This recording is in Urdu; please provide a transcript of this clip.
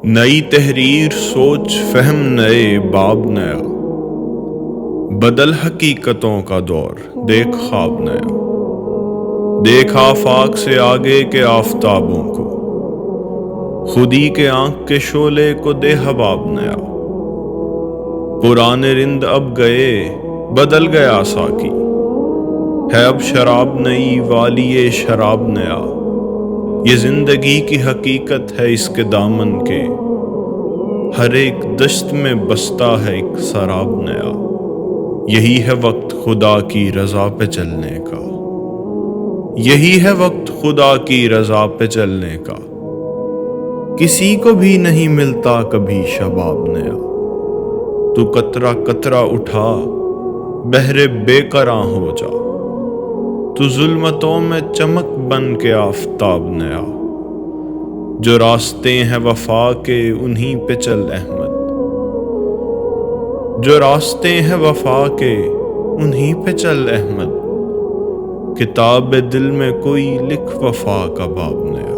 نئی تحریر سوچ فہم نئے باب نیا، بدل حقیقتوں کا دور دیکھ خواب نیا، دیکھ آفاق سے آگے کے آفتابوں کو، خودی کے آنکھ کے شعلے کو دے حباب نیا۔ پرانے رند اب گئے بدل گیا ساقی، ہے اب شراب نئی والی شراب نیا۔ یہ زندگی کی حقیقت ہے اس کے دامن کے، ہر ایک دشت میں بستا ہے ایک سراب نیا۔ یہی ہے وقت خدا کی رضا پہ چلنے کا، یہی ہے وقت خدا کی رضا پہ چلنے کا۔ کسی کو بھی نہیں ملتا کبھی شباب نیا، تو قطرہ قطرہ اٹھا بحر بے قراں ہو جا، تو ظلمتوں میں چمک بن کے آفتاب نیا۔ جو راستے ہیں وفا کے انہیں پہ چل احمد، جو راستے ہیں وفا کے انہیں پہ چل احمد۔ کتاب دل میں کوئی لکھ وفا کا باب نیا۔